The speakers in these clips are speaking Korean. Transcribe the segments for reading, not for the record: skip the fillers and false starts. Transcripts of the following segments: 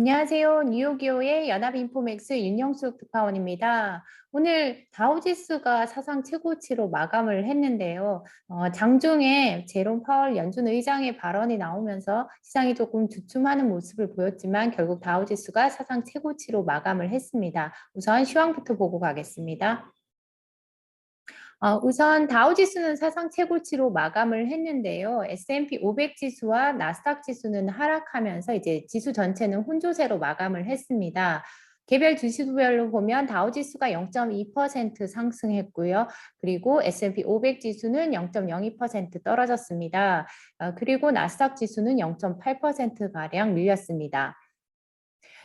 안녕하세요. 뉴욕기호의 연합인포맥스 윤영숙 특파원입니다. 오늘 다우지수가 사상 최고치로 마감을 했는데요. 장중에 제롬 파월 연준 의장의 발언이 나오면서 시장이 조금 주춤하는 모습을 보였지만 결국 다우지수가 사상 최고치로 마감을 했습니다. 우선 시황부터 보고 가겠습니다. 우선 다우지수는 사상 최고치로 마감을 했는데요. S&P 500 지수와 나스닥 지수는 하락하면서 이제 지수 전체는 혼조세로 마감을 했습니다. 개별 지수별로 보면 다우지수가 0.2% 상승했고요. 그리고 S&P 500 지수는 0.02% 떨어졌습니다. 그리고 나스닥 지수는 0.8%가량 밀렸습니다.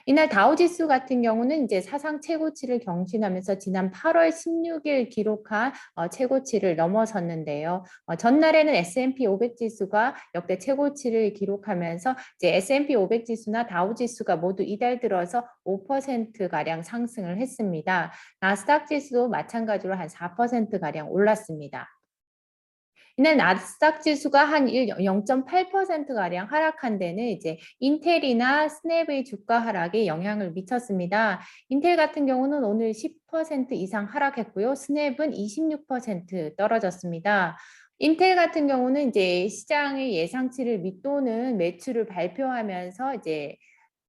이날 다우지수 같은 경우는 이제 사상 최고치를 경신하면서 지난 8월 16일 기록한 최고치를 넘어섰는데요. 전날에는 S&P 500 지수가 역대 최고치를 기록하면서 이제 S&P 500 지수나 다우지수가 모두 이달 들어서 5%가량 상승을 했습니다. 나스닥 지수도 마찬가지로 한 4%가량 올랐습니다. 이날 나스닥 지수가 한 0.8%가량 하락한 데는 이제 인텔이나 스냅의 주가 하락에 영향을 미쳤습니다. 인텔 같은 경우는 오늘 10% 이상 하락했고요. 스냅은 26% 떨어졌습니다. 인텔 같은 경우는 이제 시장의 예상치를 밑도는 매출을 발표하면서 이제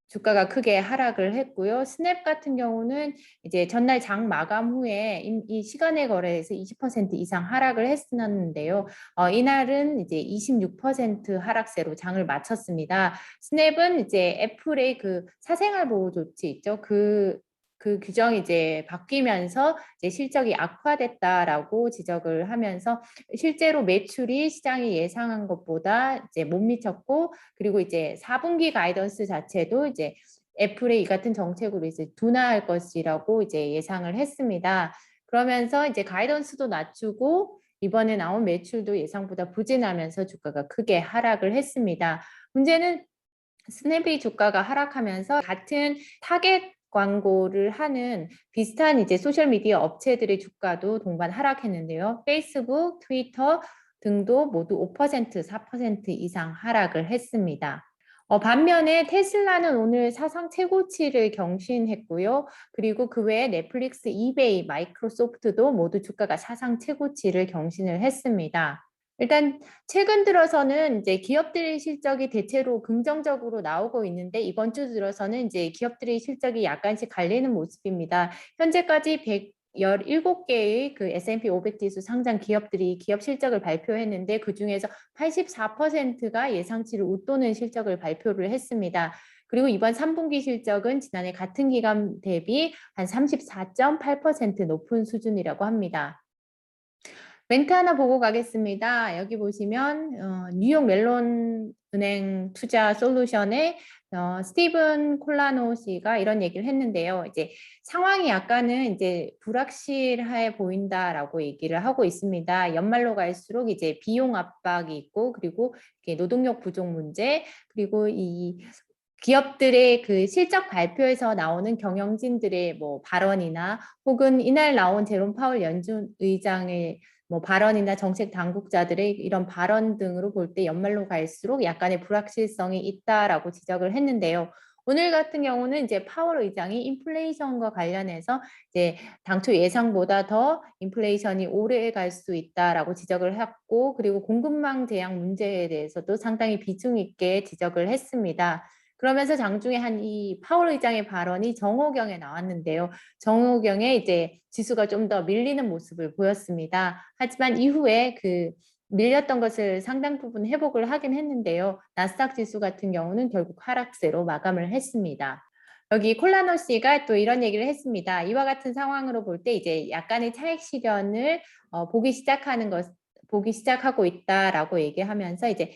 주가가 크게 하락을 했고요. 스냅 같은 경우는 이제 전날 장 마감 후에 이 시간의 거래에서 20% 이상 하락을 했었는데요. 이날은 이제 26% 하락세로 장을 마쳤습니다. 스냅은 이제 애플의 그 사생활 보호 조치 있죠. 그 규정이 이제 바뀌면서 이제 실적이 악화됐다라고 지적을 하면서 실제로 매출이 시장이 예상한 것보다 이제 못 미쳤고, 그리고 이제 4분기 가이던스 자체도 이제 애플의 이 같은 정책으로 이제 둔화할 것이라고 이제 예상을 했습니다. 그러면서 이제 가이던스도 낮추고 이번에 나온 매출도 예상보다 부진하면서 주가가 크게 하락을 했습니다. 문제는 스냅의 주가가 하락하면서 같은 타겟 광고를 하는 비슷한 이제 소셜미디어 업체들의 주가도 동반 하락했는데요. 페이스북, 트위터 등도 모두 5%, 4% 이상 하락을 했습니다. 반면에 테슬라는 오늘 사상 최고치를 경신했고요. 그리고 그 외에 넷플릭스, 이베이, 마이크로소프트도 모두 주가가 사상 최고치를 경신을 했습니다. 일단 최근 들어서는 이제 기업들의 실적이 대체로 긍정적으로 나오고 있는데 이번 주 들어서는 이제 기업들의 실적이 약간씩 갈리는 모습입니다. 현재까지 117개의 그 S&P 500 지수 상장 기업들이 기업 실적을 발표했는데 그중에서 84%가 예상치를 웃도는 실적을 발표를 했습니다. 그리고 이번 3분기 실적은 지난해 같은 기간 대비 한 34.8% 높은 수준이라고 합니다. 멘트 하나 보고 가겠습니다. 여기 보시면 뉴욕 멜론 은행 투자 솔루션의 스티븐 콜라노 씨가 이런 얘기를 했는데요. 이제 상황이 약간은 이제 불확실해 보인다라고 얘기를 하고 있습니다. 연말로 갈수록 이제 비용 압박이 있고, 그리고 이렇게 노동력 부족 문제, 그리고 이 기업들의 그 실적 발표에서 나오는 경영진들의 뭐 발언이나 혹은 이날 나온 제롬 파월 연준 의장의 뭐 발언이나 정책 당국자들의 이런 발언 등으로 볼 때 연말로 갈수록 약간의 불확실성이 있다라고 지적을 했는데요. 오늘 같은 경우는 이제 파월 의장이 인플레이션과 관련해서 이제 당초 예상보다 더 인플레이션이 오래 갈 수 있다라고 지적을 했고, 그리고 공급망 제약 문제에 대해서도 상당히 비중 있게 지적을 했습니다. 그러면서 장중에 한 이 파월 의장의 발언이 정오경에 나왔는데요. 정오경에 이제 지수가 좀 더 밀리는 모습을 보였습니다. 하지만 이후에 그 밀렸던 것을 상당 부분 회복을 하긴 했는데요. 나스닥 지수 같은 경우는 결국 하락세로 마감을 했습니다. 여기 콜라노 씨가 또 이런 얘기를 했습니다. 이와 같은 상황으로 볼 때 이제 약간의 차익 실현을 보기 시작하고 있다라고 얘기하면서 이제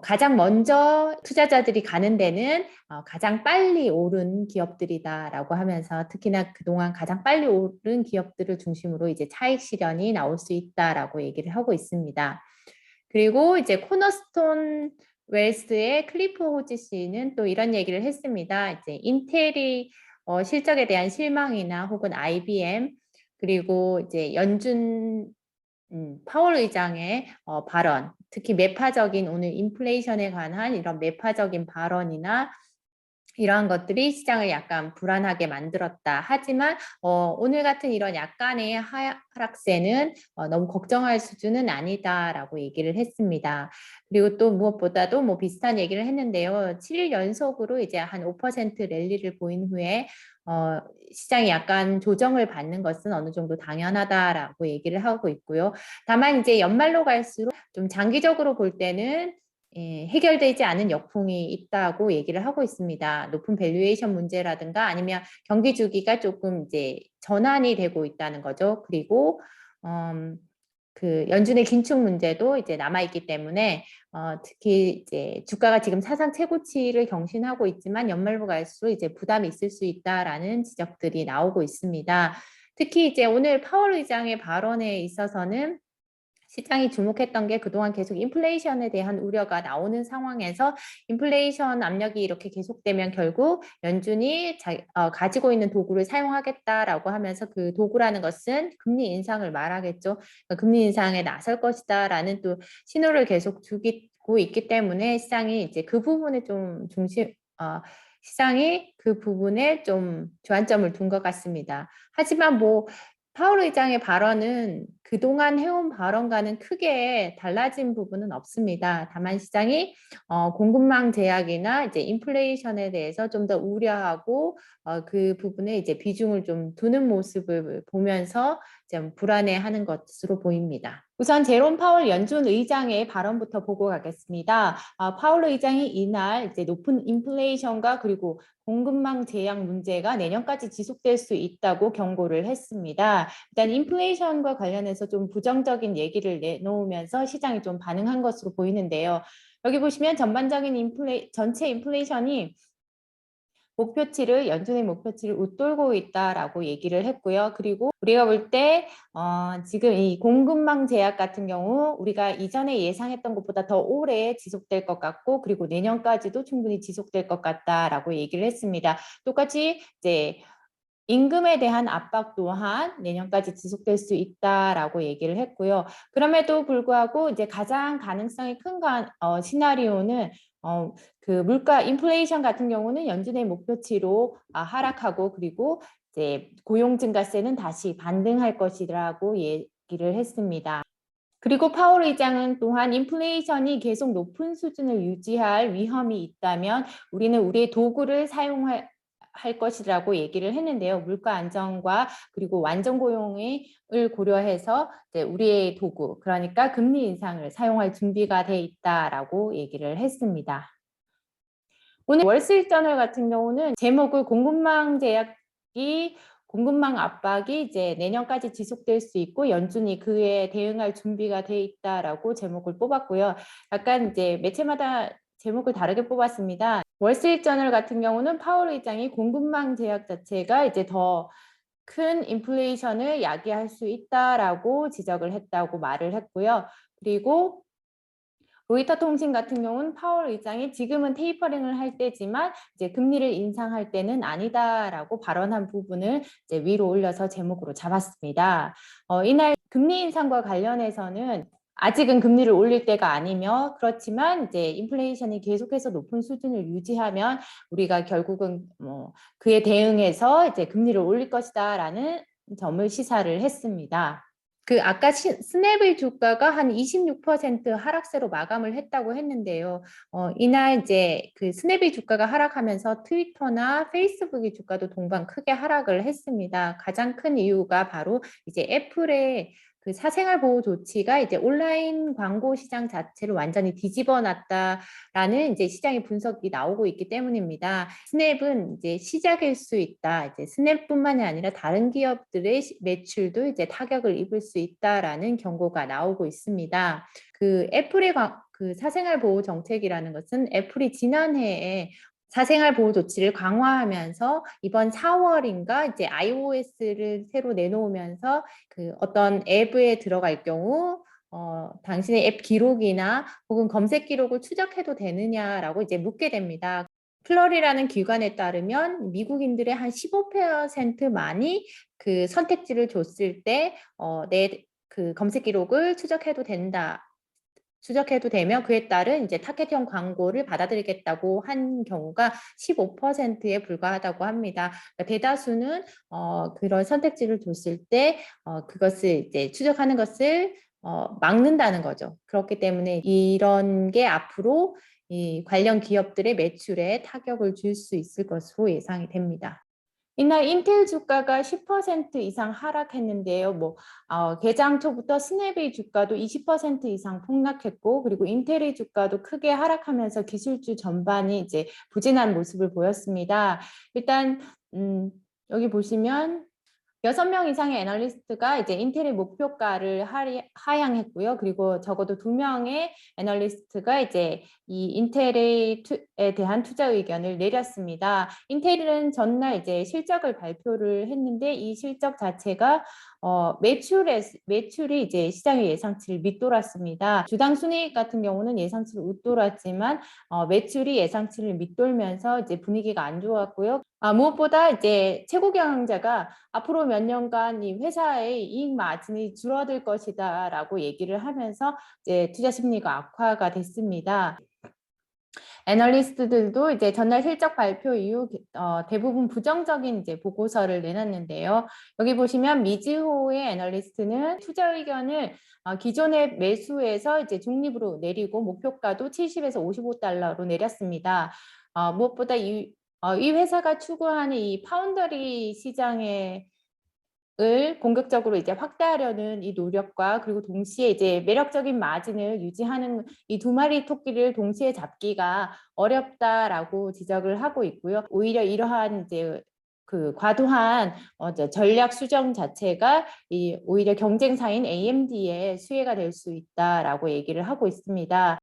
가장 먼저 투자자들이 가는 데는 가장 빨리 오른 기업들이다라고 하면서 특히나 그동안 가장 빨리 오른 기업들을 중심으로 이제 차익 실현이 나올 수 있다라고 얘기를 하고 있습니다. 그리고 이제 코너스톤 웰스의 클리프 호지 씨는 또 이런 얘기를 했습니다. 이제 인텔이 실적에 대한 실망이나 혹은 IBM 그리고 이제 연준 파월 의장의 발언, 특히 매파적인 오늘 인플레이션에 관한 이런 매파적인 발언이나 이러한 것들이 시장을 약간 불안하게 만들었다. 하지만 오늘 같은 이런 약간의 하락세는 너무 걱정할 수준은 아니다라고 얘기를 했습니다. 그리고 또 무엇보다도 뭐 비슷한 얘기를 했는데요. 7일 연속으로 이제 한 5% 랠리를 보인 후에 시장이 약간 조정을 받는 것은 어느 정도 당연하다라고 얘기를 하고 있고요. 다만 이제 연말로 갈수록 좀 장기적으로 볼 때는 해결되지 않은 역풍이 있다고 얘기를 하고 있습니다. 높은 밸류에이션 문제라든가 아니면 경기 주기가 조금 이제 전환이 되고 있다는 거죠. 그리고 그 연준의 긴축 문제도 이제 남아있기 때문에 특히 이제 주가가 지금 사상 최고치를 경신하고 있지만 연말로 갈수록 이제 부담이 있을 수 있다라는 지적들이 나오고 있습니다. 특히 이제 오늘 파월 의장의 발언에 있어서는 시장이 주목했던 게 그동안 계속 인플레이션에 대한 우려가 나오는 상황에서 인플레이션 압력이 이렇게 계속되면 결국 연준이 가지고 있는 도구를 사용하겠다라고 하면서 그 도구라는 것은 금리 인상을 말하겠죠. 그러니까 금리 인상에 나설 것이다라는 또 신호를 계속 주고 있기 때문에 시장이 이제 그 부분에 좀 시장이 그 부분에 좀 주안점을 둔 것 같습니다. 하지만 뭐 파월 의장의 발언은 그동안 해온 발언과는 크게 달라진 부분은 없습니다. 다만 시장이 공급망 제약이나 이제 인플레이션에 대해서 좀 더 우려하고 그 부분에 이제 비중을 좀 두는 모습을 보면서 좀 불안해하는 것으로 보입니다. 우선 제롬 파월 연준 의장의 발언부터 보고 가겠습니다. 파월 의장이 이날 이제 높은 인플레이션과 그리고 공급망 제약 문제가 내년까지 지속될 수 있다고 경고를 했습니다. 일단 인플레이션과 관련해서 좀 부정적인 얘기를 내놓으면서 시장이 좀 반응한 것으로 보이는데요. 여기 보시면 전반적인 전체 인플레이션이 연준의 목표치를 웃돌고 있다라고 얘기를 했고요. 그리고 우리가 볼 때 지금 이 공급망 제약 같은 경우 우리가 이전에 예상했던 것보다 더 오래 지속될 것 같고 그리고 내년까지도 충분히 지속될 것 같다라고 얘기를 했습니다. 똑같이 이제 임금에 대한 압박 또한 내년까지 지속될 수 있다라고 얘기를 했고요. 그럼에도 불구하고 이제 가장 가능성이 큰 시나리오는 그 물가 인플레이션 같은 경우는 연준의 목표치로 하락하고 그리고 이제 고용 증가세는 다시 반등할 것이라고 얘기를 했습니다. 그리고 파월 의장은 또한 인플레이션이 계속 높은 수준을 유지할 위험이 있다면 우리는 우리의 도구를 사용할 것이라고 얘기를 했는데요. 물가 안정과 그리고 완전 고용을 고려해서 이제 우리의 도구, 그러니까 금리 인상을 사용할 준비가 돼 있다라고 얘기를 했습니다. 오늘 월스트리트저널 같은 경우는 제목을 공급망 압박이 이제 내년까지 지속될 수 있고 연준이 그에 대응할 준비가 돼 있다라고 제목을 뽑았고요. 약간 이제 매체마다 제목을 다르게 뽑았습니다. 월스트리트저널 같은 경우는 파월 의장이 공급망 제약 자체가 이제 더 큰 인플레이션을 야기할 수 있다라고 지적을 했다고 말을 했고요. 그리고 로이터 통신 같은 경우는 파월 의장이 지금은 테이퍼링을 할 때지만 이제 금리를 인상할 때는 아니다라고 발언한 부분을 이제 위로 올려서 제목으로 잡았습니다. 이날 금리 인상과 관련해서는 아직은 금리를 올릴 때가 아니며 그렇지만 이제 인플레이션이 계속해서 높은 수준을 유지하면 우리가 결국은 뭐 그에 대응해서 이제 금리를 올릴 것이다라는 점을 시사를 했습니다. 그 아까 스냅의 주가가 한 26% 하락세로 마감을 했다고 했는데요. 이날 이제 그 스냅의 주가가 하락하면서 트위터나 페이스북의 주가도 동반 크게 하락을 했습니다. 가장 큰 이유가 바로 이제 애플의 그 사생활 보호 조치가 이제 온라인 광고 시장 자체를 완전히 뒤집어 놨다라는 이제 시장의 분석이 나오고 있기 때문입니다. 스냅은 이제 시작일 수 있다. 이제 스냅뿐만이 아니라 다른 기업들의 매출도 이제 타격을 입을 수 있다라는 경고가 나오고 있습니다. 그 애플의 그 사생활 보호 정책이라는 것은 애플이 지난해에 사생활 보호 조치를 강화하면서 이번 4월인가 이제 iOS를 새로 내놓으면서 그 어떤 앱에 들어갈 경우 당신의 앱 기록이나 혹은 검색 기록을 추적해도 되느냐라고 이제 묻게 됩니다. 플러리라는 기관에 따르면 미국인들의 한 15%만이 그 선택지를 줬을 때 내 그 검색 기록을 추적해도 된다. 추적해도 되며 그에 따른 이제 타겟형 광고를 받아들이겠다고 한 경우가 15%에 불과하다고 합니다. 그러니까 대다수는 그런 선택지를 줬을 때 그것을 이제 추적하는 것을 막는다는 거죠. 그렇기 때문에 이런 게 앞으로 이 관련 기업들의 매출에 타격을 줄 수 있을 것으로 예상이 됩니다. 이날 인텔 주가가 10% 이상 하락했는데요. 개장 초부터 스냅의 주가도 20% 이상 폭락했고, 그리고 인텔의 주가도 크게 하락하면서 기술주 전반이 이제 부진한 모습을 보였습니다. 일단 여기 보시면 6명 이상의 애널리스트가 이제 인텔의 목표가를 하향했고요. 그리고 적어도 2명의 애널리스트가 이제 이 인텔에 대한 투자 의견을 내렸습니다. 인텔은 전날 이제 실적을 발표를 했는데 이 실적 자체가 매출이 이제 시장의 예상치를 밑돌았습니다. 주당 순이익 같은 경우는 예상치를 웃돌았지만 매출이 예상치를 밑돌면서 이제 분위기가 안 좋았고요. 무엇보다 이제 최고 경영자가 앞으로 몇 년간 이 회사의 이익 마진이 줄어들 것이다라고 얘기를 하면서 이제 투자 심리가 악화가 됐습니다. 애널리스트들도 이제 전날 실적 발표 이후 대부분 부정적인 이제 보고서를 내놨는데요. 여기 보시면 미즈호의 애널리스트는 투자 의견을 기존의 매수에서 이제 중립으로 내리고 목표가도 70에서 55달러로 내렸습니다. 무엇보다 이 회사가 추구하는 이 파운더리 시장에 을 공격적으로 이제 확대하려는 이 노력과 그리고 동시에 이제 매력적인 마진을 유지하는 이 두 마리 토끼를 동시에 잡기가 어렵다라고 지적을 하고 있고요. 오히려 이러한 이제 그 과도한 전략 수정 자체가 오히려 경쟁사인 AMD의 수혜가 될 수 있다라고 얘기를 하고 있습니다.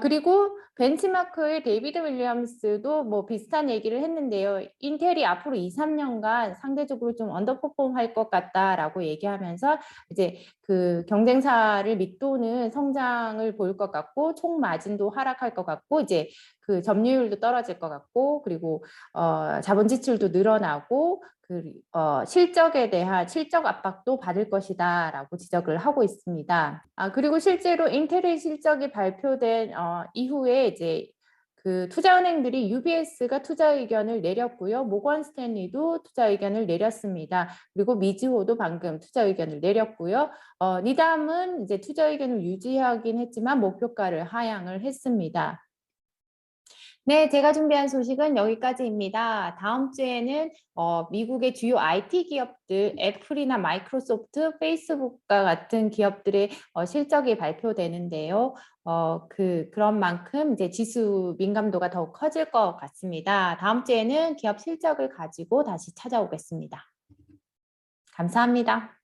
그리고 벤치마크의 데이비드 윌리엄스도 뭐 비슷한 얘기를 했는데요. 인텔이 앞으로 2, 3년간 상대적으로 좀 언더퍼폼 할 것 같다라고 얘기하면서 이제 그 경쟁사를 밑도는 성장을 보일 것 같고 총 마진도 하락할 것 같고 이제 그 점유율도 떨어질 것 같고 그리고 자본 지출도 늘어나고 실적에 대한 실적 압박도 받을 것이다라고 지적을 하고 있습니다. 그리고 실제로 인텔의 실적이 발표된 이후에 이제 그 투자은행들이 UBS가 투자 의견을 내렸고요. 모건 스탠리도 투자 의견을 내렸습니다. 그리고 미즈호도 방금 투자 의견을 내렸고요. 니담은 이제 투자 의견을 유지하긴 했지만 목표가를 하향을 했습니다. 네, 제가 준비한 소식은 여기까지입니다. 다음 주에는 미국의 주요 IT 기업들, 애플이나 마이크로소프트, 페이스북과 같은 기업들의 실적이 발표되는데요. 그런 만큼 이제 지수 민감도가 더욱 커질 것 같습니다. 다음 주에는 기업 실적을 가지고 다시 찾아오겠습니다. 감사합니다.